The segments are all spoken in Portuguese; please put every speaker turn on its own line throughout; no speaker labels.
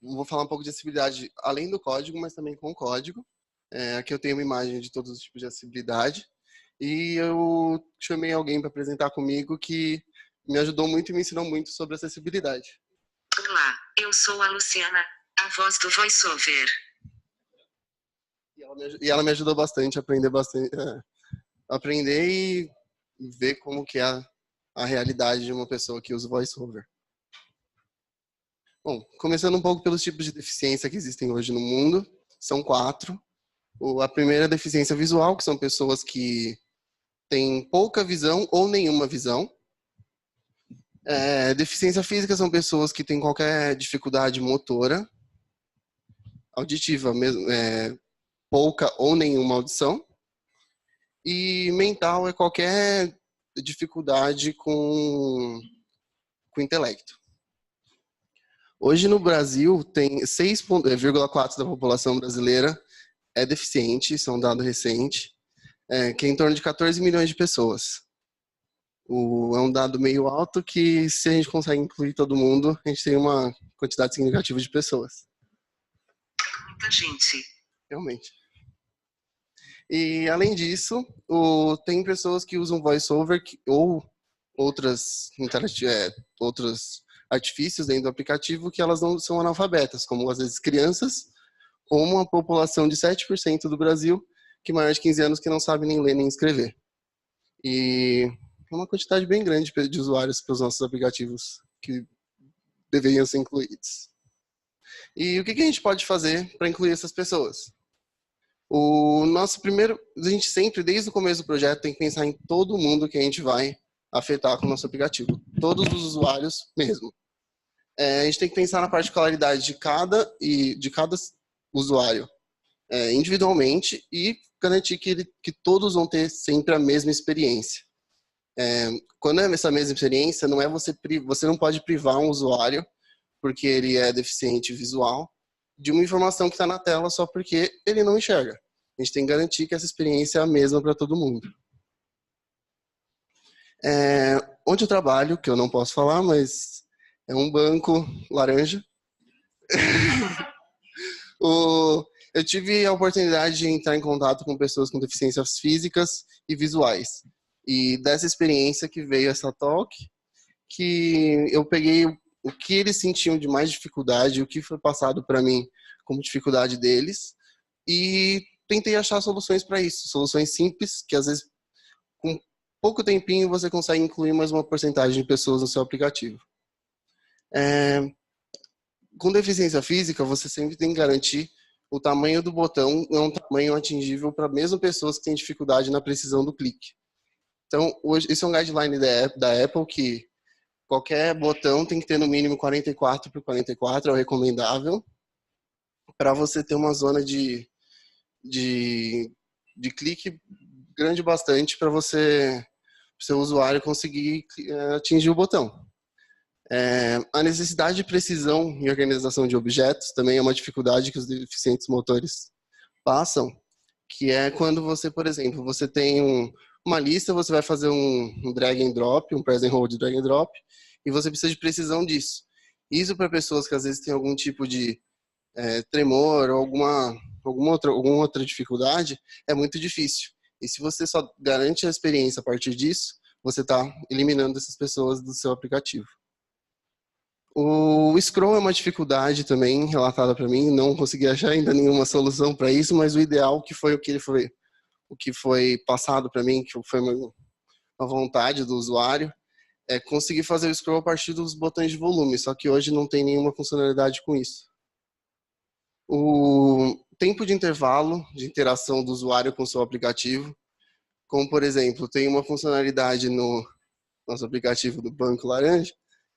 vou falar um pouco de acessibilidade além do código, mas também com o código. Aqui eu tenho uma imagem de todos os tipos de acessibilidade. E eu chamei alguém para apresentar comigo que me ajudou muito e me ensinou muito sobre acessibilidade.
Olá, eu sou a Luciana, a voz do VoiceOver.
E ela me ajudou bastante a aprender e ver como que é a realidade de uma pessoa que usa o VoiceOver. Bom, começando um pouco pelos tipos de deficiência que existem hoje no mundo, são 4. A primeira é a deficiência visual, que são pessoas que têm pouca visão ou nenhuma visão. Deficiência física são pessoas que têm qualquer dificuldade motora, auditiva, mesmo, pouca ou nenhuma audição. E mental é qualquer dificuldade com intelecto. Hoje no Brasil tem 6,4% da população brasileira é deficiente, isso é um dado recente, que é em torno de 14 milhões de pessoas. É um dado meio alto que, se a gente consegue incluir todo mundo, a gente tem uma quantidade significativa de pessoas.
Muita gente.
Realmente. E, além disso, tem pessoas que usam VoiceOver ou outros artifícios dentro do aplicativo que elas não são analfabetas, como às vezes crianças, ou uma população de 7% do Brasil, que maior de 15 anos, que não sabe nem ler nem escrever. E é uma quantidade bem grande de usuários para os nossos aplicativos que deveriam ser incluídos. E o que a gente pode fazer para incluir essas pessoas? A gente sempre, desde o começo do projeto, tem que pensar em todo mundo que a gente vai afetar com o nosso aplicativo. Todos os usuários mesmo. A gente tem que pensar na particularidade de cada usuário individualmente e garantir que todos vão ter sempre a mesma experiência. Quando é essa mesma experiência, não é você não pode privar um usuário, porque ele é deficiente visual, de uma informação que está na tela só porque ele não enxerga. A gente tem que garantir que essa experiência é a mesma para todo mundo. Onde eu trabalho, que eu não posso falar, mas é um banco laranja. Eu tive a oportunidade de entrar em contato com pessoas com deficiências físicas e visuais. E dessa experiência que veio essa talk, que eu peguei o que eles sentiam de mais dificuldade, o que foi passado para mim como dificuldade deles, e tentei achar soluções para isso. Soluções simples, que às vezes, com pouco tempinho, você consegue incluir mais uma porcentagem de pessoas no seu aplicativo. Com deficiência física, você sempre tem que garantir o tamanho do botão é um tamanho atingível para mesmo pessoas que têm dificuldade na precisão do clique. Então, hoje, esse é um guideline da Apple, que qualquer botão tem que ter no mínimo 44 por 44, é o recomendável, para você ter uma zona de clique grande bastante para seu usuário conseguir atingir o botão. A necessidade de precisão e organização de objetos também é uma dificuldade que os deficientes motores passam, que é quando você, por exemplo, você tem uma lista, você vai fazer um drag and drop, um press and hold drag and drop, e você precisa de precisão disso. Isso para pessoas que às vezes têm algum tipo de tremor ou alguma outra dificuldade, é muito difícil. E se você só garante a experiência a partir disso, você está eliminando essas pessoas do seu aplicativo. O scroll é uma dificuldade também relatada para mim, não consegui achar ainda nenhuma solução para isso, mas o ideal o que foi passado para mim, que foi uma vontade do usuário, é conseguir fazer o scroll a partir dos botões de volume, só que hoje não tem nenhuma funcionalidade com isso. O tempo de intervalo de interação do usuário com o seu aplicativo, como por exemplo, tem uma funcionalidade no nosso aplicativo do Banco Laranja,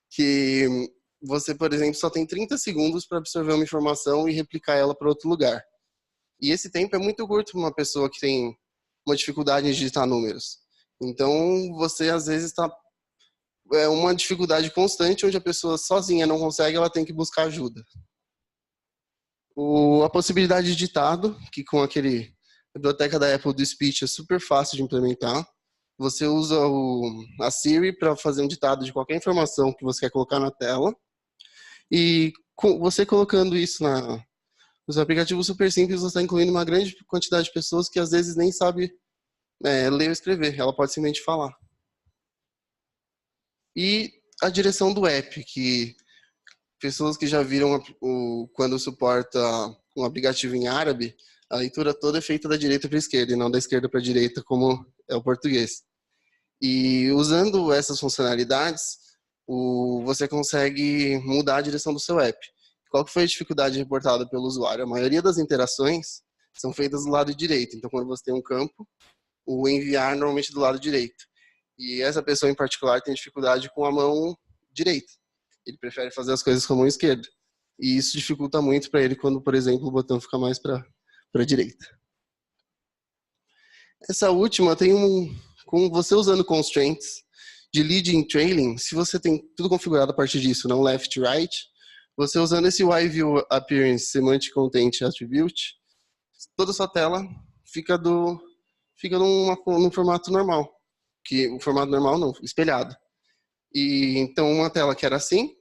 que você, por exemplo, só tem 30 segundos para absorver uma informação e replicar ela para outro lugar. E esse tempo é muito curto para uma pessoa que tem uma dificuldade em digitar números. Então, você às vezes está uma dificuldade constante, onde a pessoa sozinha não consegue, ela tem que buscar ajuda. A possibilidade de ditado, que com a biblioteca da Apple do Speech é super fácil de implementar. Você usa a Siri para fazer um ditado de qualquer informação que você quer colocar na tela. E Você colocando isso nos aplicativos super simples, você está incluindo uma grande quantidade de pessoas que às vezes nem sabe ler ou escrever. Ela pode simplesmente falar. E a direção do app, que pessoas que já viram quando suporta um aplicativo em árabe, a leitura toda é feita da direita para a esquerda e não da esquerda para a direita, como é o português. E usando essas funcionalidades, você consegue mudar a direção do seu app. Qual que foi a dificuldade reportada pelo usuário? A maioria das interações são feitas do lado direito. Então, quando você tem um campo, o enviar normalmente do lado direito. E essa pessoa em particular tem dificuldade com a mão direita. Ele prefere fazer as coisas com a mão esquerda. E isso dificulta muito para ele quando, por exemplo, o botão fica mais para a direita. Essa última tem com você usando constraints de leading e trailing, se você tem tudo configurado a partir disso, não left e right, você usando esse YView Appearance Semantic Content Attribute, toda a sua tela fica num formato normal. O formato normal não, espelhado. E então uma tela que era assim,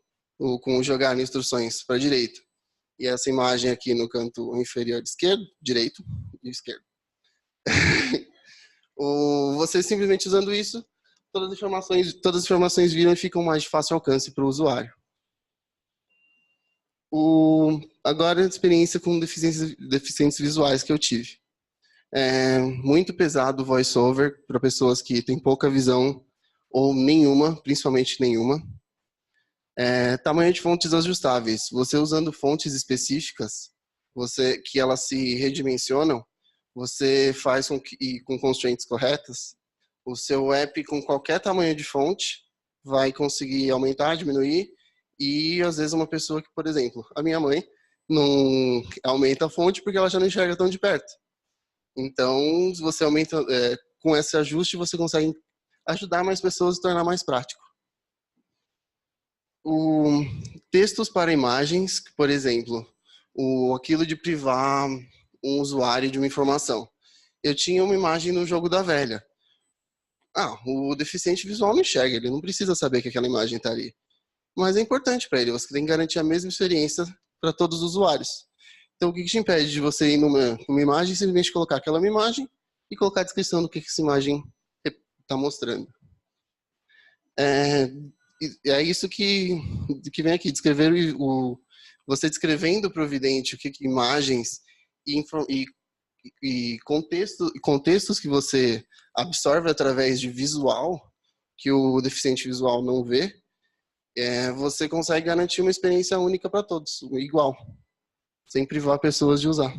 com jogar instruções para a direita, e essa imagem aqui no canto inferior esquerdo, direito e esquerdo. Você simplesmente usando isso, todas as informações viram e ficam mais de fácil alcance para o usuário. Agora a experiência com deficientes visuais que eu tive. É muito pesado o voiceover para pessoas que têm pouca visão ou nenhuma, principalmente nenhuma. Tamanho de fontes ajustáveis. Você usando fontes específicas, que elas se redimensionam, você faz com constraints corretas, o seu app com qualquer tamanho de fonte vai conseguir aumentar, diminuir, e às vezes uma pessoa que, por exemplo, a minha mãe não aumenta a fonte porque ela já não enxerga tão de perto. Então, se você aumenta, com esse ajuste, você consegue ajudar mais pessoas a se tornar mais prático. Textos para imagens, por exemplo, aquilo de privar um usuário de uma informação. Eu tinha uma imagem no jogo da velha. O deficiente visual não enxerga, ele não precisa saber que aquela imagem está ali. Mas é importante para ele, você tem que garantir a mesma experiência para todos os usuários. Então, o que te impede de você ir numa imagem e simplesmente colocar aquela imagem e colocar a descrição do que essa imagem está mostrando? É isso que vem aqui, descrever você descrevendo para o vidente que imagens e contextos que você absorve através de visual, que o deficiente visual não vê, você consegue garantir uma experiência única para todos, igual, sem privar pessoas de usar.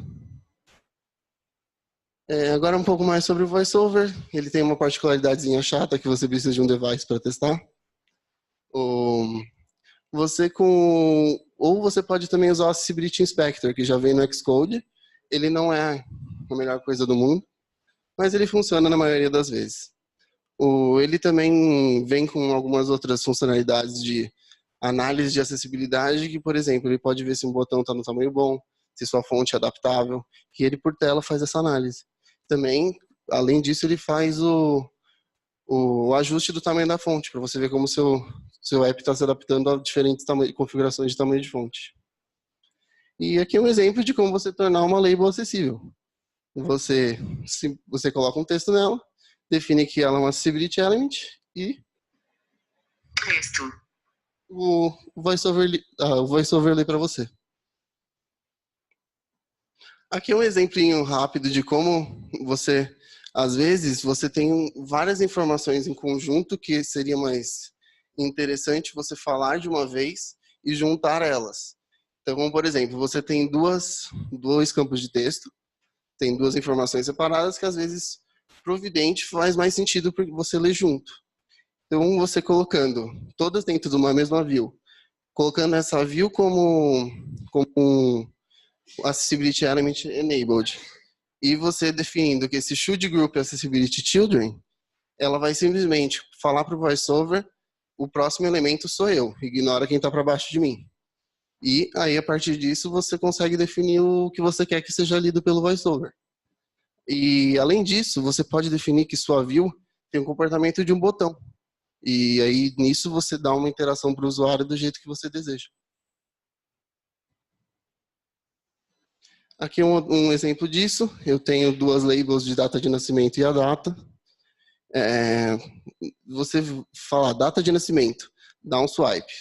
Agora um pouco mais sobre o VoiceOver. Ele tem uma particularidadezinha chata que você precisa de um device para testar. Ou você pode também usar o Accessibility Inspector, que já vem no Xcode. Ele não é a melhor coisa do mundo, mas ele funciona na maioria das vezes. Ele também vem com algumas outras funcionalidades de análise de acessibilidade, que, por exemplo, ele pode ver se um botão está no tamanho bom, se sua fonte é adaptável, que ele por tela faz essa análise. Também, além disso, ele faz o ajuste do tamanho da fonte, para você ver como seu app está se adaptando a diferentes configurações de tamanho de fonte. E aqui é um exemplo de como você tornar uma label acessível. Você coloca um texto nela, define que ela é uma accessibility element e
texto.
O VoiceOver lê para você. Aqui é um exemplinho rápido de como às vezes, você tem várias informações em conjunto que seria mais interessante você falar de uma vez e juntar elas. Então, como por exemplo, você tem dois campos de texto, tem duas informações separadas que às vezes, providente, faz mais sentido para você ler junto. Então, você colocando todas dentro de uma mesma view, colocando essa view como Accessibility Element Enabled, e você definindo que esse should group Accessibility Children, ela vai simplesmente falar para o VoiceOver, o próximo elemento sou eu, ignora quem está para baixo de mim. E aí, a partir disso, você consegue definir o que você quer que seja lido pelo VoiceOver. E, além disso, você pode definir que sua view tem o comportamento de um botão. E aí, nisso, você dá uma interação para o usuário do jeito que você deseja. Aqui é um exemplo disso. Eu tenho duas labels de data de nascimento e a data. Você falar data de nascimento, dá um swipe.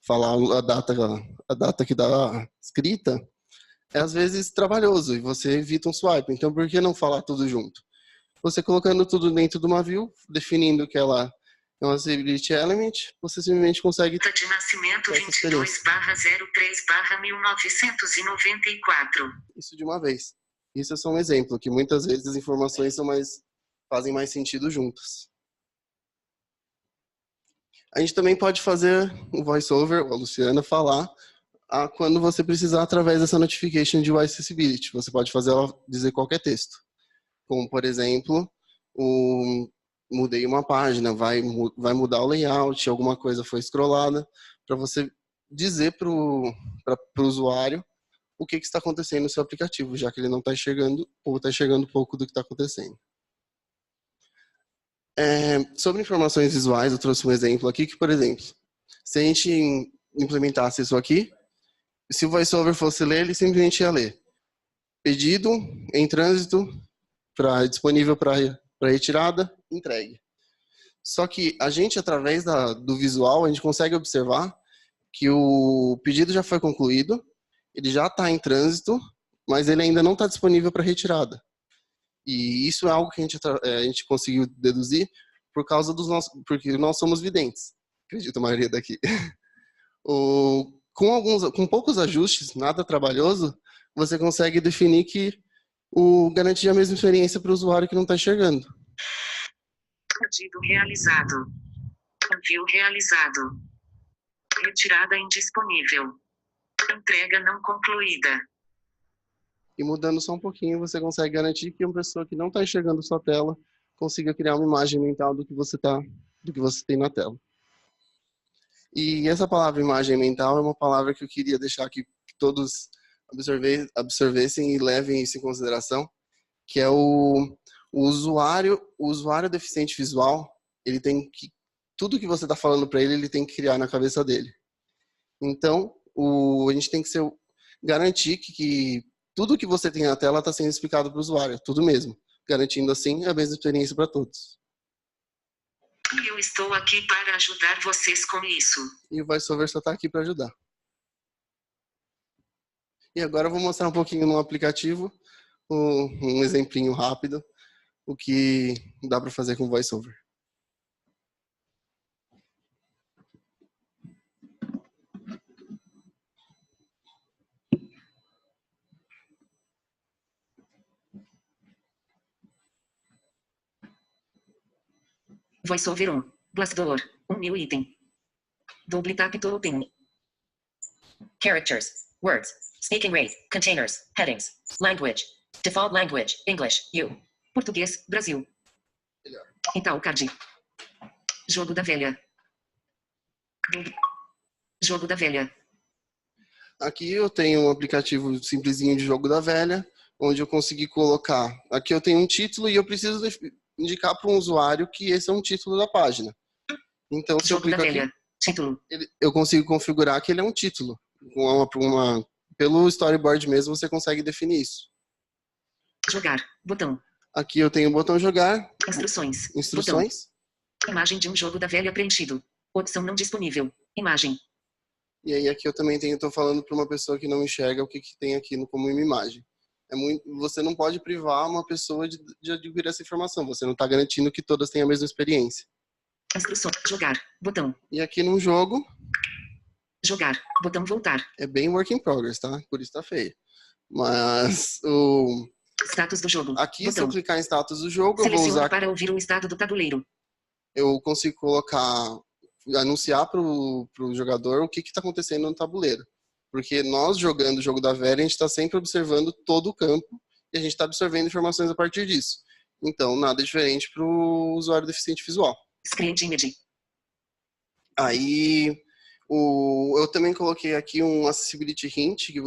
Falar a data que dá escrita, é às vezes trabalhoso e você evita um swipe. Então, por que não falar tudo junto? Você colocando tudo dentro de uma view, definindo que ela é um accessibility element, você simplesmente consegue...
Data de nascimento 22/03/1994.
Isso de uma vez. Isso é só um exemplo, que muitas vezes as informações fazem mais sentido juntas. A gente também pode fazer um voiceover, a Luciana falar, quando você precisar através dessa notification de UI Accessibility. Você pode fazer ela dizer qualquer texto. Como, por exemplo, mudei uma página, vai mudar o layout, alguma coisa foi scrollada, para você dizer para o usuário o que está acontecendo no seu aplicativo, já que ele não está enxergando ou está enxergando pouco do que está acontecendo. Sobre informações visuais, eu trouxe um exemplo aqui que, por exemplo, se a gente implementasse isso aqui, se o VoiceOver fosse ler, ele simplesmente ia ler pedido em trânsito, disponível para retirada, entregue. Só que a gente, através do visual, a gente consegue observar que o pedido já foi concluído, ele já está em trânsito, mas ele ainda não está disponível para retirada. E isso é algo que a gente conseguiu deduzir por causa porque nós somos videntes, acredito a maioria daqui. Com poucos ajustes, nada trabalhoso, você consegue definir que garante a mesma experiência para o usuário que não está enxergando.
Pedido realizado. Envio realizado. Retirada indisponível. Entrega não concluída.
E mudando só um pouquinho, você consegue garantir que uma pessoa que não está enxergando sua tela consiga criar uma imagem mental do que você tem na tela. E essa palavra imagem mental é uma palavra que eu queria deixar aqui que todos absorvessem e levem isso em consideração, que é o usuário deficiente visual, ele tem que tudo que você está falando para ele tem que criar na cabeça dele. Então, a gente tem que garantir que tudo que você tem na tela está sendo explicado para o usuário, tudo mesmo, garantindo assim a mesma experiência para todos.
Eu estou aqui para ajudar vocês com isso.
E o VoiceOver só está aqui para ajudar. E agora eu vou mostrar um pouquinho no aplicativo, um exemplinho rápido, o que dá para fazer com o VoiceOver.
VoiceOver 1. Glassdoor. New item. Double tap to open. Characters. Words. Speaking rate. Containers. Headings. Language. Default language. English. U. Português. Brasil. Italcard. Jogo da velha. Jogo da velha.
Aqui eu tenho um aplicativo simplesinho de jogo da velha, onde eu consegui colocar... Aqui eu tenho um título e eu preciso indicar para um usuário que esse é um título da página. Então, se
Jogo
eu
da
clico
velha.
aqui,
Título.
eu consigo configurar que ele é um título. Pelo storyboard mesmo, você consegue definir isso.
Jogar. Botão.
Aqui eu tenho o botão jogar.
Instruções.
Instruções.
Botão. Imagem de um jogo da velha preenchido. Opção não disponível. Imagem.
E aí aqui eu também estou falando para uma pessoa que não enxerga o que tem aqui como uma imagem. Você não pode privar uma pessoa de adquirir essa informação. Você não está garantindo que todas tenham a mesma experiência.
Instruções. Jogar. Botão.
E aqui no jogo...
Jogar. Botão voltar.
É bem work in progress, tá? Por isso tá feio. Mas
Status do jogo.
aqui,
Botão.
se eu clicar em status do jogo,
Seleciona
eu vou usar...
para ouvir o estado do tabuleiro.
Eu consigo anunciar para o jogador o que está acontecendo no tabuleiro. Porque nós, jogando o jogo da velha, a gente está sempre observando todo o campo e a gente está absorvendo informações a partir disso. Então, nada diferente para o usuário deficiente visual.
Screen image.
Aí, eu também coloquei aqui um accessibility hint, que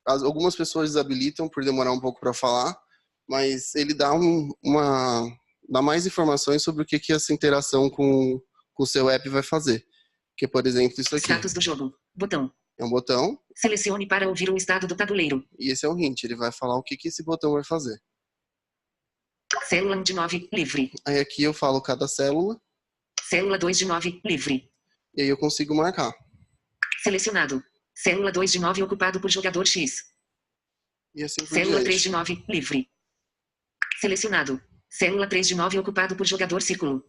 algumas pessoas desabilitam por demorar um pouco para falar, mas ele dá dá mais informações sobre o que essa interação com o seu app vai fazer. Que, por exemplo, isso aqui.
Status do jogo. Botão.
É um botão,
Selecione para ouvir o estado do tabuleiro.
E esse é um hint, ele vai falar o que esse botão vai fazer.
Célula 1 de 9, livre.
Aí aqui eu falo cada célula.
Célula 2 de 9, livre.
E aí eu consigo marcar.
Selecionado. Célula 2 de 9 ocupado por jogador X.
E assim por
Célula
diante.
3 de 9, livre. Selecionado. Célula 3 de 9 ocupado por jogador círculo.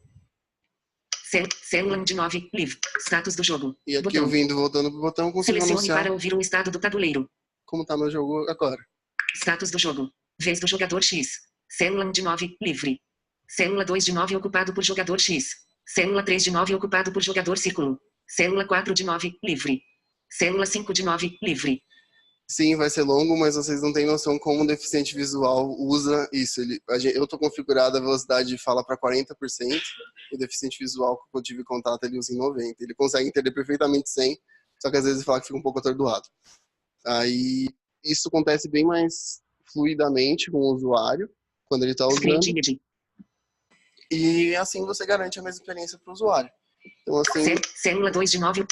Célula 1 de 9, livre. Status do jogo.
E aqui
Botão.
eu vindo, voltando pro botão, eu consigo
Selecione
anunciar
para ouvir o estado do tabuleiro.
como tá meu jogo agora.
Status do jogo. Vez do jogador X. Célula 1 de 9, livre. Célula 2 de 9 ocupado por jogador X. Célula 3 de 9 ocupado por jogador círculo. Célula 4 de 9, livre. Célula 5 de 9, livre.
Sim, vai ser longo, mas vocês não têm noção como o deficiente visual usa isso. Eu estou configurado a velocidade de fala para 40%, e o deficiente visual que eu tive contato ele usa em 90%. Ele consegue entender perfeitamente 100%, só que às vezes ele fala que fica um pouco atordoado. Aí isso acontece bem mais fluidamente com o usuário, quando ele está usando. E assim você garante a mesma experiência para o usuário. Então, assim,
Célula 2 de 9,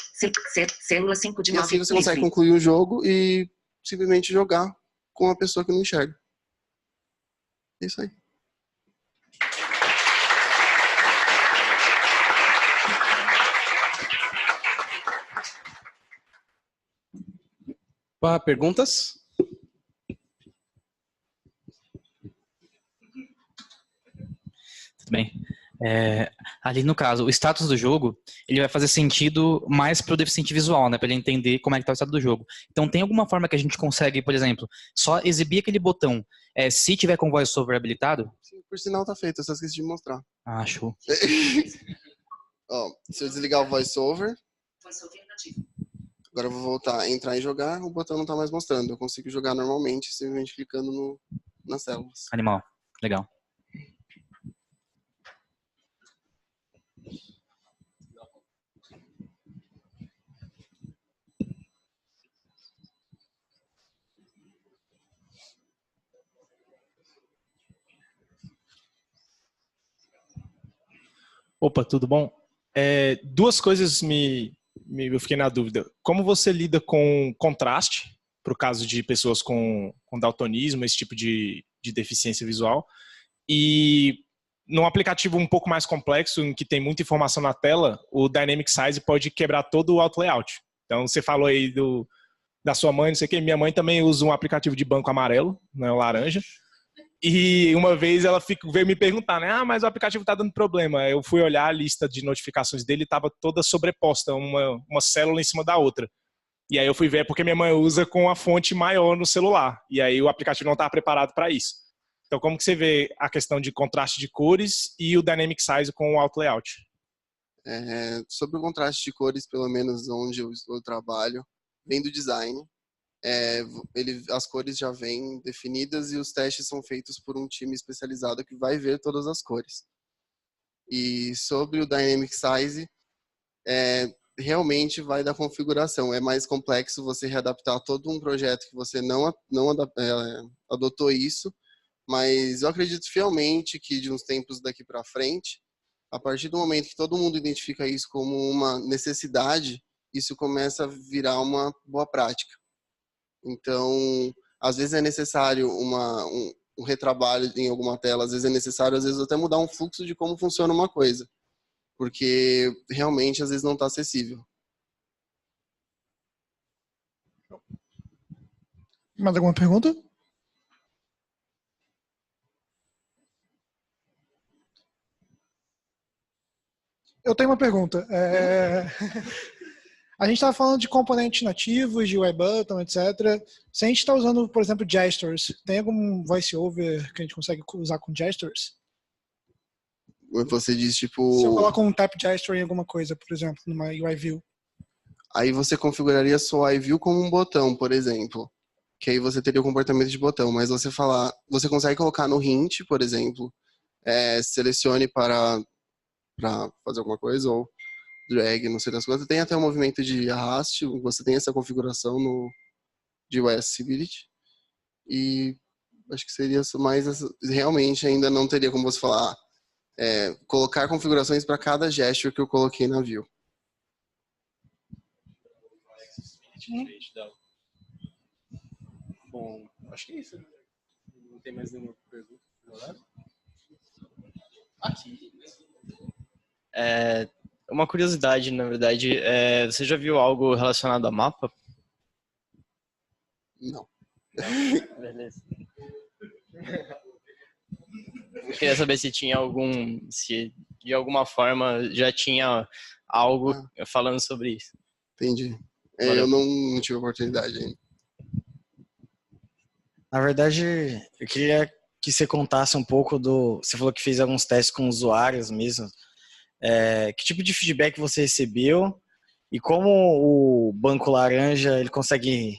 célula 5 de 9.
E assim você consegue concluir o jogo e simplesmente jogar com uma pessoa que não enxerga. É isso aí.
Perguntas?
Tudo bem. Ali no caso, o status do jogo, ele vai fazer sentido mais para o deficiente visual, né? Para ele entender como é que está o estado do jogo. Então, tem alguma forma que a gente consegue, por exemplo, só exibir aquele botão se tiver com voiceover habilitado?
Sim, por sinal tá feito, eu só esqueci de mostrar.
Ah, show.
Ó, se eu desligar o voiceover, agora eu vou voltar a entrar e jogar, o botão não tá mais mostrando. Eu consigo jogar normalmente, simplesmente clicando nas células.
Animal. Legal.
Opa, tudo bom? Duas coisas eu fiquei na dúvida. Como você lida com contraste, para o caso de pessoas com daltonismo, esse tipo de deficiência visual? E num aplicativo um pouco mais complexo, em que tem muita informação na tela, o Dynamic Size pode quebrar todo o auto layout. Então, você falou aí da sua mãe, não sei o quê. Minha mãe também usa um aplicativo de banco amarelo, né, o laranja. E uma vez ela veio me perguntar, né? Mas o aplicativo tá dando problema. Eu fui olhar a lista de notificações dele e estava toda sobreposta, uma célula em cima da outra. E aí eu fui ver porque minha mãe usa com a fonte maior no celular. E aí o aplicativo não estava preparado para isso. Então, como que você vê a questão de contraste de cores e o Dynamic Size com o Auto Layout?
Sobre o contraste de cores, pelo menos onde eu trabalho, vem do design. As cores já vêm definidas e os testes são feitos por um time especializado que vai ver todas as cores. E sobre o Dynamic Size, realmente vai da configuração. É mais complexo você readaptar todo um projeto que você não adotou isso, mas eu acredito fielmente que de uns tempos daqui para frente, a partir do momento que todo mundo identifica isso como uma necessidade, isso começa a virar uma boa prática. Então, às vezes é necessário um retrabalho em alguma tela, às vezes é necessário, às vezes até mudar um fluxo de como funciona uma coisa, porque realmente às vezes não está acessível.
Mais alguma pergunta? Eu tenho uma pergunta. A gente estava falando de componentes nativos, de WebButton, etc. Se a gente está usando, por exemplo, gestures, tem algum voiceover que a gente consegue usar com gestures?
Você diz, tipo...
Se eu coloco um tap gesture em alguma coisa, por exemplo, numa UI view.
Aí você configuraria sua UI view como um botão, por exemplo. Que aí você teria o comportamento de botão. Mas você consegue colocar no hint, por exemplo, selecione para fazer alguma coisa, ou drag, não sei das coisas. Tem até um movimento de arraste, você tem essa configuração de UI Accessibility. E acho que seria mais... Realmente ainda não teria como você falar... colocar configurações para cada gesture que eu coloquei na view.
Bom, acho que é isso. Né? Não tem mais nenhuma pergunta. Aqui.
Uma curiosidade, na verdade, você já viu algo relacionado a mapa?
Não.
Beleza. Eu queria saber se tinha se de alguma forma já tinha algo falando sobre isso.
Entendi.
Valeu.
Eu não tive oportunidade ainda.
Na verdade, eu queria que você contasse um pouco Você falou que fez alguns testes com usuários mesmo. Que tipo de feedback você recebeu e como o Banco Laranja ele consegue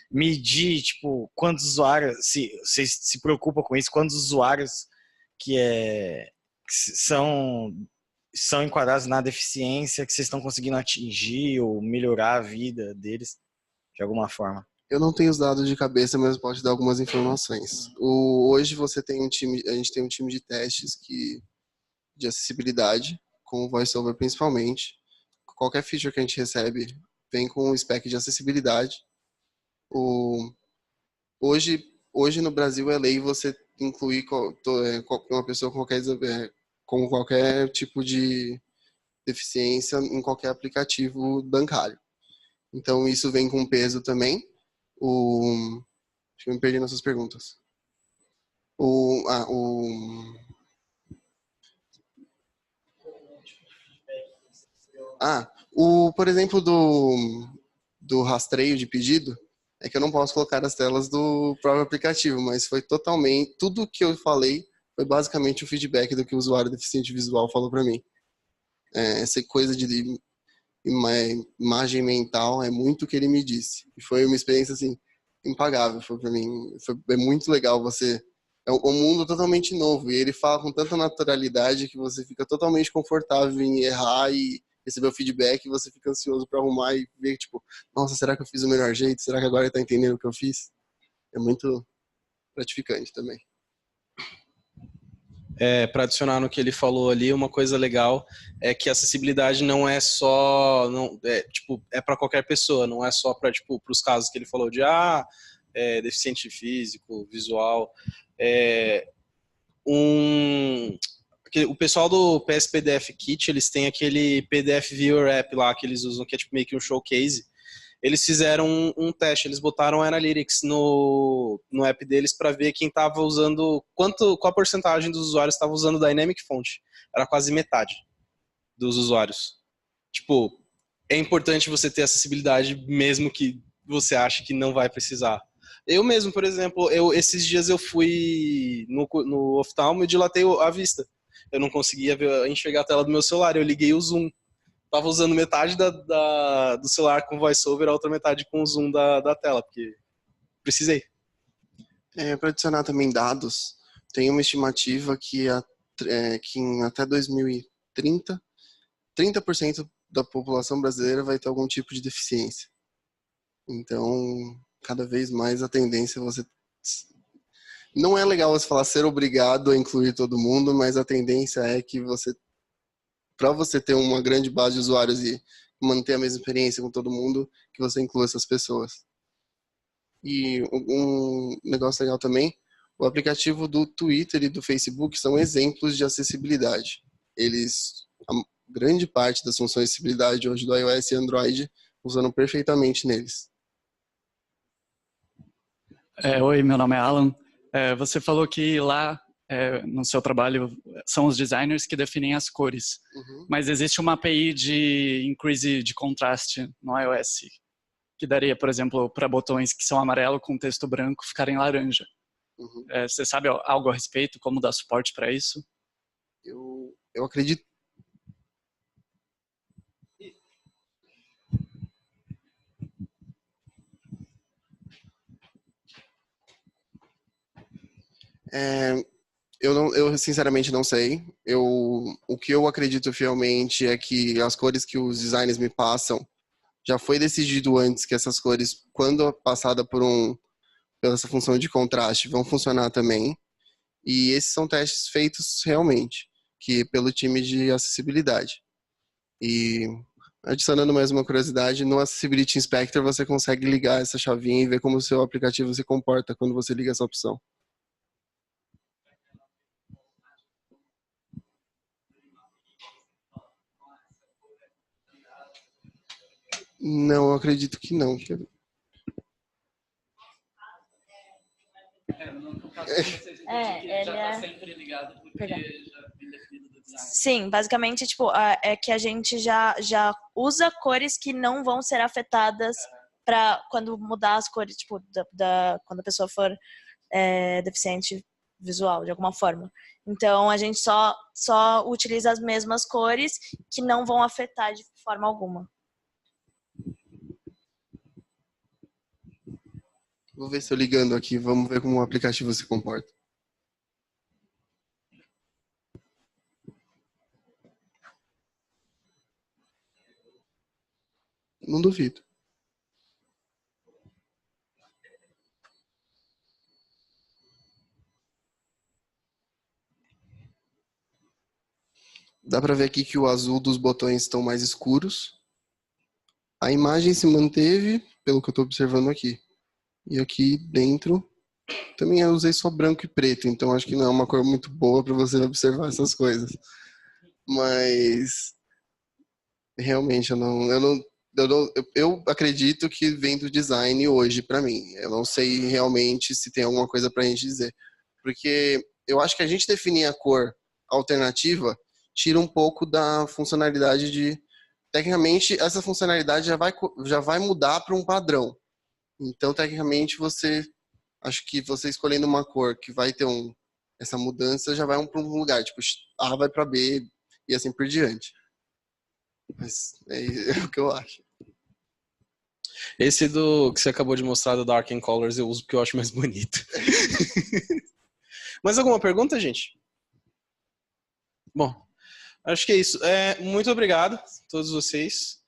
medir, tipo, quantos usuários, se você se preocupa com isso, quantos usuários que são enquadrados na deficiência que vocês estão conseguindo atingir ou melhorar a vida deles de alguma forma?
Eu não tenho os dados de cabeça, mas posso te dar algumas informações. Hoje a gente tem um time de testes de acessibilidade, com o VoiceOver principalmente. Qualquer feature que a gente recebe vem com um spec de acessibilidade. Hoje no Brasil é lei você incluir uma pessoa com qualquer tipo de deficiência em qualquer aplicativo bancário. Então isso vem com peso também. Acho que eu me perdi nas suas perguntas. Por exemplo, do rastreio de pedido, é que eu não posso colocar as telas do próprio aplicativo, mas foi totalmente, tudo que eu falei foi basicamente o feedback do que o usuário deficiente visual falou para mim. Essa coisa de imagem mental é muito o que ele me disse. E foi uma experiência, assim, impagável, foi para mim. É muito legal é um mundo totalmente novo, e ele fala com tanta naturalidade que você fica totalmente confortável em errar e receber o feedback, e você fica ansioso para arrumar e ver, tipo, nossa, será que eu fiz o melhor jeito? Será que agora ele tá entendendo o que eu fiz? É muito gratificante também.
Para adicionar no que ele falou ali, uma coisa legal é que a acessibilidade não é só, é para qualquer pessoa, não é só para os casos que ele falou de deficiente físico, visual. O pessoal do PSPDF Kit, eles têm aquele PDF Viewer App lá que eles usam, que é tipo meio que um showcase. Eles fizeram um teste, eles botaram Analytics no app deles para ver quem estava usando, qual a porcentagem dos usuários estava usando Dynamic Font. Era quase metade dos usuários. Tipo, é importante você ter acessibilidade mesmo que você ache que não vai precisar. Eu mesmo, por exemplo, esses dias eu fui no oftalmo e dilatei a vista. Eu não conseguia enxergar a tela do meu celular, eu liguei o zoom. Tava usando metade do celular com voiceover, a outra metade com o zoom da tela, porque precisei.
Para adicionar também dados, tem uma estimativa que até 2030, 30% da população brasileira vai ter algum tipo de deficiência. Então, cada vez mais a tendência é você... Não é legal você falar ser obrigado a incluir todo mundo, mas a tendência é que para você ter uma grande base de usuários e manter a mesma experiência com todo mundo, que você inclua essas pessoas. E um negócio legal também, o aplicativo do Twitter e do Facebook são exemplos de acessibilidade. A grande parte das funções de acessibilidade hoje do iOS e Android funcionam perfeitamente neles.
Oi, meu nome é Alan. Você falou que lá no seu trabalho são os designers que definem as cores, mas existe uma API de increase de contraste no iOS que daria, por exemplo, para botões que são amarelo com texto branco ficarem laranja. Você sabe algo a respeito, como dar suporte para isso?
Eu acredito. Eu sinceramente não sei. O que eu acredito fielmente é que as cores que os designers me passam já foi decidido antes que essas cores, quando passada pela essa função de contraste, vão funcionar também. E esses são testes feitos realmente, pelo time de acessibilidade. E Adicionando mais uma curiosidade, no Accessibility Inspector você consegue ligar essa chavinha e ver como o seu aplicativo se comporta quando você liga essa opção. Não, eu acredito que não.
Sim, basicamente, tipo, é que a gente já usa cores que não vão ser afetadas para quando mudar as cores, tipo, quando a pessoa for deficiente visual, de alguma forma. Então, a gente só utiliza as mesmas cores que não vão afetar de forma alguma.
Vou ver se eu ligando aqui, vamos ver como o aplicativo se comporta. Não duvido. Dá para ver aqui que o azul dos botões estão mais escuros. A imagem se manteve, pelo que eu estou observando aqui. E aqui dentro, também eu usei só branco e preto, então acho que não é uma cor muito boa para você observar essas coisas. Mas realmente eu acredito que vem do design hoje para mim. Eu não sei realmente se tem alguma coisa para a gente dizer, porque eu acho que a gente definir a cor alternativa tira um pouco da funcionalidade de, tecnicamente essa funcionalidade já vai mudar para um padrão. Então tecnicamente acho que você escolhendo uma cor que vai ter essa mudança já vai para um lugar, tipo A vai para B e assim por diante. Mas é o que eu acho.
Esse que você acabou de mostrar do Dark Colors eu uso porque eu acho mais bonito. Mais alguma pergunta, gente? Bom, acho que é isso. Muito obrigado a todos vocês.